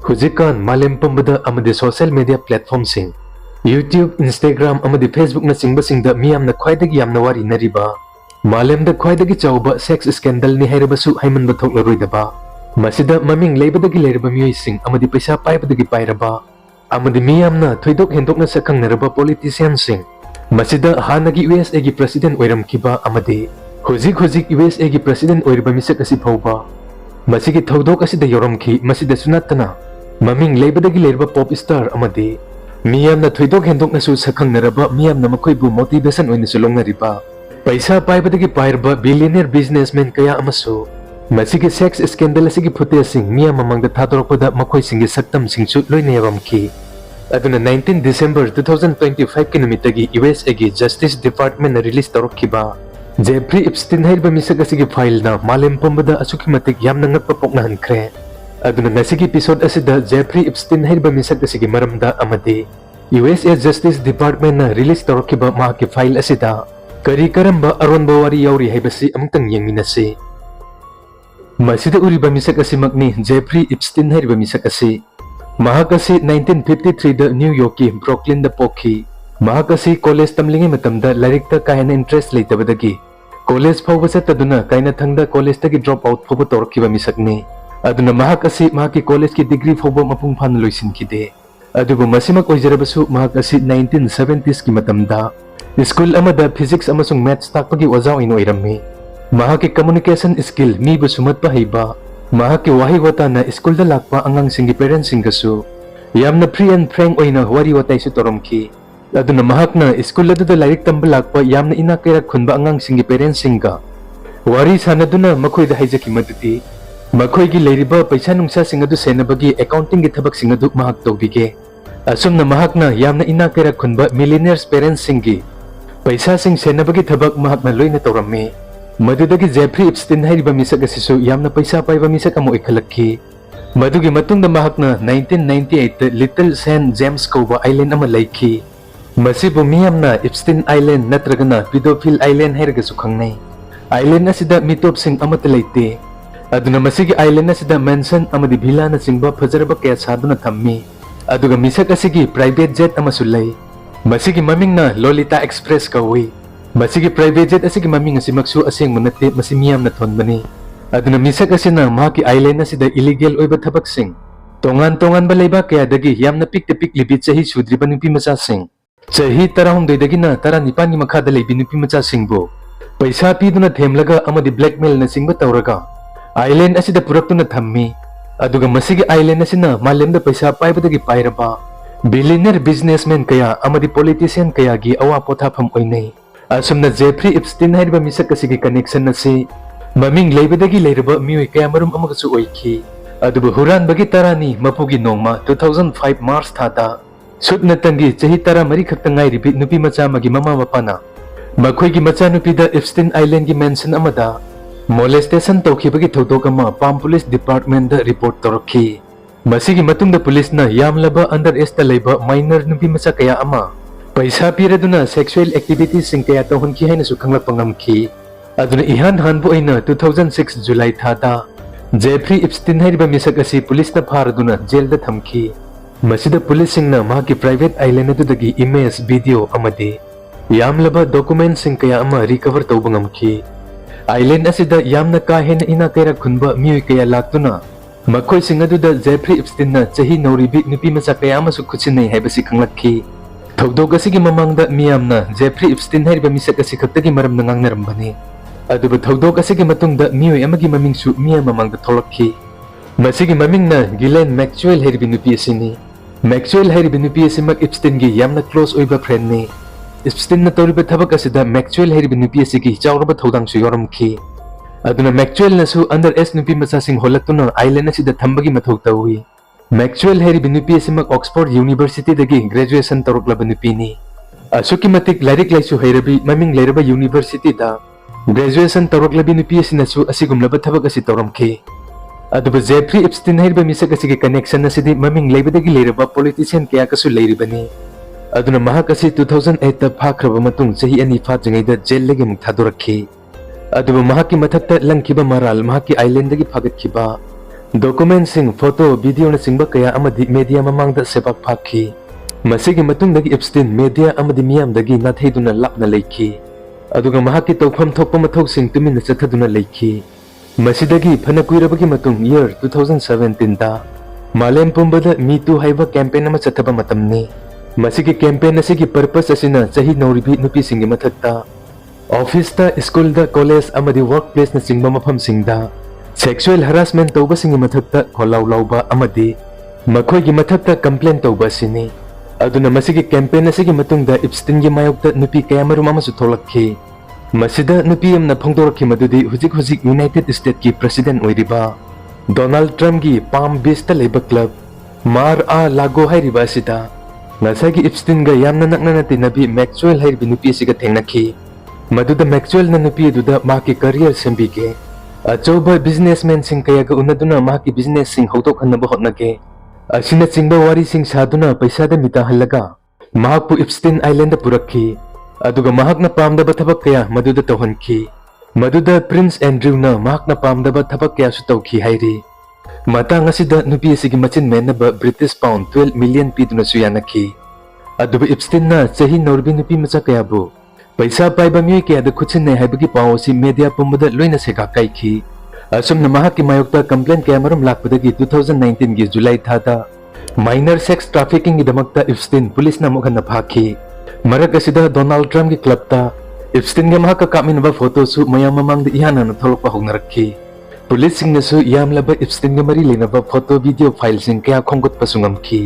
Hujikan Malem Pumbada amadi social media platform sing YouTube, Instagram amadi Facebook na singba singda miyam na khwaidagi yamna wari nariba Malem da khwaidagi chawba sex scandal ni hairabasu haiman bathok laroidaba Masida maming leibadagi leiraba miyoi sing amadi paisa paibadagi pairaba amadi miyam na thoidok hendok na sakang naraba politician sing Masida hanagi USA gi president oiram kiba amadi hujik USA gi president oiraba misak asi phauba Masigi thodok asida yoramki masida sunatana maming leibadagi leirba pop star amadi miyam na thoidok hendok na su sakang naraba miyam na makoibu motivation oina sulong nariba paisa paibadagi pairba billionaire businessman kaya amasu masigi sex scandal asigi footage sing miyam mamangda thadorokpada makoi singi saktam singchu loina yaramki aduna 19 December 2025 kilometagi USA gi Justice Department na release torokkiba Jeffrey Epstein hairba misak asigi file na malem pumbada asuki matik yamna ngakpa pokna hankre aduna ngasigi episode asida Jeffrey Epstein hairba misak asigi maramda amadi USA Justice Department na release torokkiba mahaki file asida kari karamba aronba wari yauri haibasi amtang yengminasi masida uriba misak asimakni Jeffrey Epstein hairba misak asi mahakasi 1953 da New York ki Brooklyn da pokhi mahakasi college tamlingi matamda larikta kaina interest leitabadagi college phawba sataduna kaina thangda college tagi drop out phawba torkiba misakni aduna mahakasi mahaki college ki degree phawba mapung phan loisinkide adubu masimak oijarabasu mahakasi 1970s ki matamda school amada physics amasung maths takpagi oja oino irammi mahaki communication skill mibu sumatpa haiba mahaki wahi wata na school da lakpa angang singi parents singasu yamna free and frank oina wari watai su toromki aduna mahakna school da lairik tamba lakpa yamna ina kaira khunba angang singi parents singa wari sanaduna makhoi da haijaki maduti makhoi gi leiriba paisa nungsa singadu senabagi accounting gi thabak singadu mahak tobige asumna mahakna yamna ina kaira khunba millionaires parents singi paisa sing senabagi thabak mahakna loina toramme madudagi Jeffrey Epstein hairiba misak asisu yamna paisa paiba misak amo ikhalakki madugi matungda mahakna 1998 Little Saint James Cove Island ama laiki masibu miyamna Epstein Island natragana pedophile island hairga sukhangnai island asida mitop sing amata leite aduna masigi island asida mansion amadi villa na singba fajarba kaya saduna thammi aduga misak asigi private jet ama sulai masigi mamingna Lolita Express kawi masigi private jet asigi maming asimaksu asing manate masimiyam na thonbani aduna misak asina mahaki island asida illegal oiba thabak sing tongan ba kaya dagi yamna pik libi chahi sudriba nupi macha sing chahi 13 dagina 19 ni makhada leibi nupi macha singbo paisa piduna themlaga amadi blackmail na singba tawraga island asida puraktuna thammi aduga masigi island asina malemda paisa paibadagi pairaba billionaire businessman kaya amadi politician kaya gi awa pothafam oinai asumna Jeffrey Epstein hairiba misak asigi connection nasi maming leibadagi leiraba mioi kaya marum amagasu oiki adubu huran bagi tarani mapugi nongma 2005 March thada sudna tangi chahi tara mari khakta ngairibi nupi macha magi mama mapana makhoi gi macha nupi da Epstein Island gi mansion amada molestation tawkhibagi thodok ama Palm Police Department da report torokhi masigi matungda police na yamlaba underage ta leiba minor nupi macha kaya ama paisa piraduna sexual activities sing kaya tawhunki haina su khanglak pangamki aduna ihan hanbu aina 2006 July thada Jeffrey Epstein hairiba misak asi police na pharaduna jail da thamki masida police sing na mahaki private island adudagi image video amadi yamlaba documents sing kaya ama recover tawbangamki island asida yamna ka hena ina kaira khunba mioi kaya laktuna makhoi sing aduda Jeffrey Epstein na chahi nauribi nupi macha kaya ama su khuchinai haibasi khanglakki thodok asigi mamangda miyamna Jeffrey Epstein hairiba misak asi khaktagi maram na ngangnarambani aduba thodok asigi matungda mioi amagi mamingsu miyam mamangda tholakki masigi mamingna Ghislaine Maxwell hairibi nupi asini Maxwell hairibi nupi asimak Epstein gi yamna close oiba friend ni Epstein na tawriba thabak asida Maxwell hairibi nupi asigi chawraba thodangsu yoramki aduna Maxwell nasu underage nupi macha sing holaktuna island asida thambagi mathau tawi Maxwell hairibi nupi asimak Oxford University dagi graduation toroklaba nupi ni asuki matik larik laisu hairabi maming leiraba university da graduation toroklabi nupi asinasu asigumlaba thabak asi toramki aduba Jeffrey Epstein hairiba misak asigi connection asidi maming leibadagi leiraba politician kaya kasu leiribani aduna mahak asi 2008 ta phakraba matung chahi ani pha jangaida jail lagi muk thadorakhi aduba mahaki mathakta langkiba maral mahaki island dagi phagatkiba document-sing photo video na singba kaya amadi media mamangda sepak phakhi masigi matungdagi Epstein media amadi miyamdagi nathaiduna lapna leikhi aduga mahaki tawpham thokpa mathok-sing tuminna chathaduna leikhi masidagi phana kuirabagi matung year 2017 da malem pumbada Me Too haiba campaign ama chathaba matamni masigi campaign asigi purpose asina chahi nauribi nupi singi mathakta office ta school da college amadi workplace na singba mafam singda sexual harassment tauba singi mathakta kholau lauba amadi makhoi gi mathakta complaint tauba sini aduna masigi campaign asigi matungda Epstein gi mayokta nupi kayamarum amasu tholakhi masida nupi amna phongdorakhi madudi hujik United States ki president oiriba Donald Trump gi Palm Beach ta leiba club Mar-a-Lago hairiba sida ngasagi Epstein ga yamna nakna na tinabi Maxwell hairibi nupi asiga thengnakhi maduda Maxwell na nupi duda maki career sembige achoba businessman sing kaya ga unaduna maki business sing hautok hanaba hotnage asina chingba wari sing saduna paisa da mita halaga mahakpu Epstein Island da purakhi aduga mahakna pamdaba thabak kaya maduda tawhanki maduda Prince Andrew na mahakna pamdaba thabak kaya su tawki hairi matang asida nupi asigi machin menaba British pound 12 million piduna suyanaki aduba Epstein na chahi norbi nupi macha kaya bu paisa paiba mi ke ada khuchin nei haibagi paw si media pumbada loina sega kaikhi asum na mahaki mayokta complaint ke amarum lakpadagi 2019 gi July thada minor sex trafficking gi damakta Epstein police na mukhan na phakhi marak asida Donald Trump gi club ta Epstein ga mahaka kamin ba photo su mayam mamang di ihana na tholok pa hongnarakhi police sing na su yam laba Epstein ga mari lena ba photo video file sing kaya khonggot pasungamki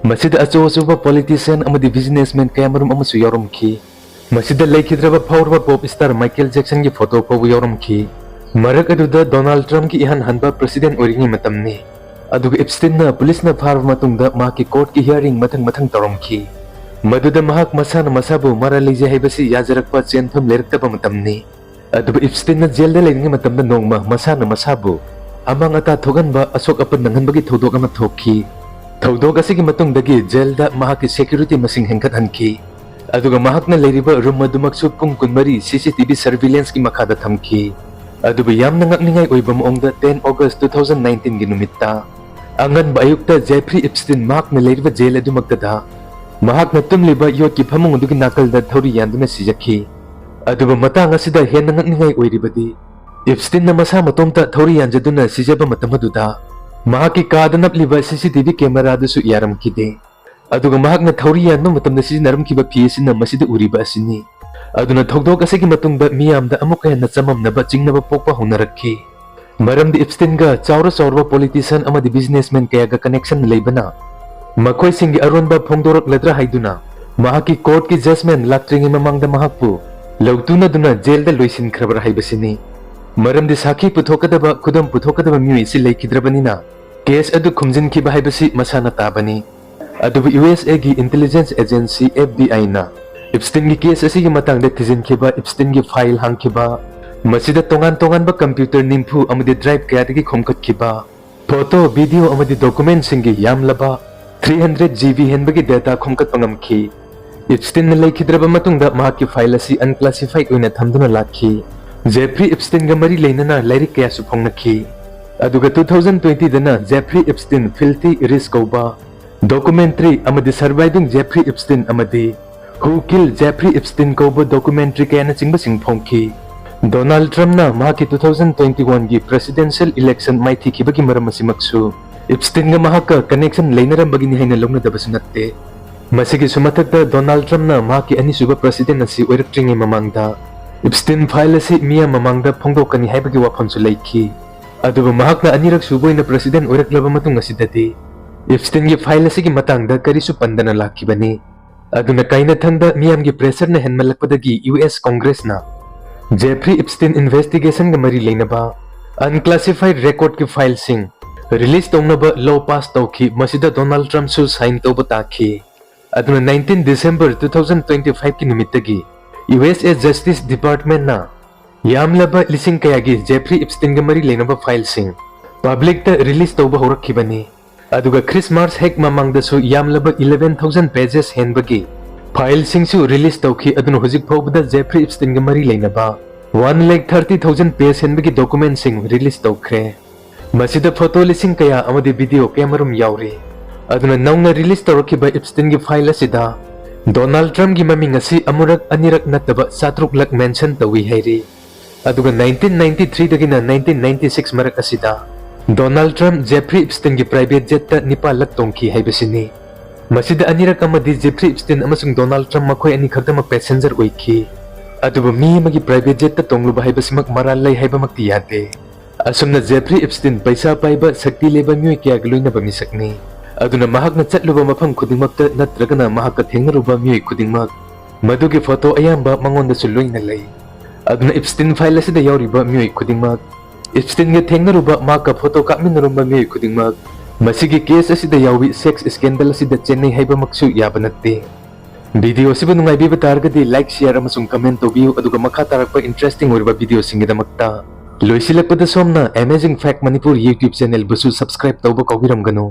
masida acho ba politician amadi businessman kaya marum amasu yorumki masida laikhidraba phawrba pop star Michael Jackson gi photo ko yoramki marak aduda Donald Trump gi ihan hanba president oringi matamni aduga Epstein na police na pharva matungda maki court ki hearing mathang taramki maduda mahak masana masabu mara leje haibasi yajarakpa chentham lerktaba matamni aduba Epstein na jail da leingi matamda nongma masana masabu amang ata thoganba asok apan nanghanbagi thodok ama thokki thodok asigi matungdagi jail da mahaki security masing hengkat hanki aduga mahakna leiriba room madumaksu pung kunmari CCTV surveillance ki makada thamki aduba yamna ngakningai oiba maongda 10 August 2019 gi numitta angan ba ayukta Jeffrey Epstein mahakna leiriba jail adu magdada mahakna tumliba yot ki phamung adugi nakalda thori yanduna sijakhi aduba matang asida henna ngakningai oiribadi Epstein na masa matomta thori yanjaduna sijaba matamaduda mahaki kadanapliba CCTV camera dusu yaramkide aduga mahakna thori yanno matamda sijinaram kiba PS na masida uriba asini aduna thogdok asigi matungda miyamda amuk henna chamamnaba chingnaba pokpa honarakhi maramdi Epstein ga chaura politician amadi businessman kaya ga connection leibana makhoi singi aronba phongdorak ladra haiduna mahaki court ki judgment latringi mamangda mahakpu lawtuna duna jail da loisin khrabar haibasini maramdi sakhi puthokadaba khudam puthokadaba mi isi leikidrabanina case adu khumjin kiba haibasi masana tabani aduba USA gi intelligence agency FBI na Epstein gi case asigi matangda tijin khiba Epstein gi file hangkhiba masida tongan ba computer nimpu amadi drive kaya gi khomkat khiba photo video amadi document singi yamlaba 300 GB henbagi data khomkat pangamki Epstein na laikhidraba matungda mahaki file asi unclassified oina thamduna lakhi Jeffrey Epstein ga mari leinana lairik kaya su phongnakhi aduga 2020 dana Jeffrey Epstein filthy risk oba documentary amadi surviving Jeffrey Epstein amadi who killed Jeffrey Epstein kobo documentary kaya na chingba singphongki Donald Trump na mahaki 2021 gi presidential election maithi kibagi maram asimaksu Epstein ga mahaka connection leinaram bagini haina longna dabasu natte masigi sumathakta Donald Trump na mahaki ani suba president asi oiraktingi mamangda Epstein file asi miya mamangda phongdokani haibagi wafamsu leikhi aduba mahakna anirak suboina president oiraklaba matung asidati Epstein gi file asigi matangda karisu pandana lakhibani aduna kaina thangda miyam gi pressure na henmalakpadagi US Congress na Jeffrey Epstein investigation ga mari leinaba unclassified record ki file sing release tongnaba law pass tawki masida Donald Trump su sign tawba takhi aduna 19 December 2025 ki nimitagi USA Justice Department na yamlaba lising kayagi Jeffrey Epstein ga mari leinaba file sing public ta release tawba horakhibani aduga Christmas hek mamangda su yamlaba 11,000 pages henbagi file sing su release tawki aduna hojik phobda Jeffrey Epstein ga mari leinaba 1,30,000 page henbagi document sing release tawkhre ꯃꯁꯤꯗ photo ꯂꯤꯁꯤꯡ ꯀꯌꯥ ꯑꯃꯗꯤ video ꯀꯌꯥꯃꯔꯨꯝ ꯌꯥꯎꯔꯤ ꯑꯗꯨꯅ ꯅꯧꯅ release ꯇꯧꯔꯛꯈꯤꯕ ꯏꯞꯁꯇꯤꯟꯒꯤ file ꯑꯁꯤꯗ ꯗꯣꯅꯥꯜꯗ ꯇ꯭ꯔꯝꯞꯀꯤ ꯃꯃꯤꯡ ꯑꯁꯤ ꯑꯃꯨꯔꯛ ꯑꯅꯤꯔꯛ ꯅꯠꯇꯕ 7,000ꯂꯛ ꯃꯦꯟꯁꯟ ꯇꯧꯏ ꯍꯥꯏꯔꯤ ꯑꯗꯨꯒ 1993ꯗꯒꯤꯅ 1996 ꯃꯔꯛ ꯑꯁꯤꯗ ꯗꯣꯅꯥꯜꯗ ꯇ꯭ꯔꯝꯞ ꯖꯦꯐ꯭ꯔꯤ ꯏꯞꯁꯇꯤꯟꯒꯤ ꯄ꯭ꯔꯥꯏꯚꯦꯠ ꯖꯦꯠꯇ 9ꯂꯛ ꯇꯣꯡꯈꯤ ꯍꯥꯏꯕꯁꯤꯅꯤ ꯃꯁꯤꯗ ꯑꯅꯤꯔꯛ ꯑꯃꯗꯤ ꯖꯦꯐ꯭ꯔꯤ ꯏꯞꯁꯇꯤꯟ ꯑꯃꯁꯨꯡ ꯗꯣꯅꯥꯜꯗ ꯇ꯭ꯔꯝꯞ ꯃꯈꯣꯏ ꯑꯅꯤ ꯈꯛꯇꯃꯛ ꯄꯦꯁꯦꯟꯖꯔ ꯑꯣꯏꯈꯤ ꯑꯗꯨꯕꯨ ꯃꯤ ꯑꯃꯒꯤ ꯄ꯭ꯔꯥꯏꯚꯦꯠ ꯖꯦꯠꯇ ꯇꯣꯡꯂꯨꯕ ꯍꯥꯏꯕꯁꯤꯃꯛ ꯃꯔꯥꯜ ꯂꯩ ꯍꯥꯏꯕꯃꯛꯇꯤ ꯌꯥꯗꯦ ꯑꯁꯨꯝꯅ ꯖꯦꯐ꯭री इप्स्टिन पैसा पाइबा शक्ति लेबा मियोय कयाग लोइनबा मिसकनी अदुना महाकना चटलुबा मफम खुदिंगमक्ता नत्रगना महाका थेंगरुबा मियोय खुदिंगमक मदुगी फोटो अयाम्बा मंगोंदसु लोइना लई अदुना इप्स्टिन फाइल असिदा यावरिबा मियोय खुदिंगमक इप्स्टिन गे थेंगरुबा माका फोटो कामिनरुबा मियोय खुदिंगमक मसिगी केस असिदा यावी सेक्स स्कैंडल असिदा चेन्नई हाइबमक्सु याबा नत्ते वीडियो सिबु नुंगाइबिबा तारगदि लाइक शेयर अमसुंग कमेंट तोबियु अदुगा मखा तारकपा इंटरेस्टिंग ओइबा वीडियो सिंगिदमक्ता लोइसिलकपदा सोमना amazing fact Manipur YouTube channel बुसु सब्सक्राइब तौबा कौबिरमगनु।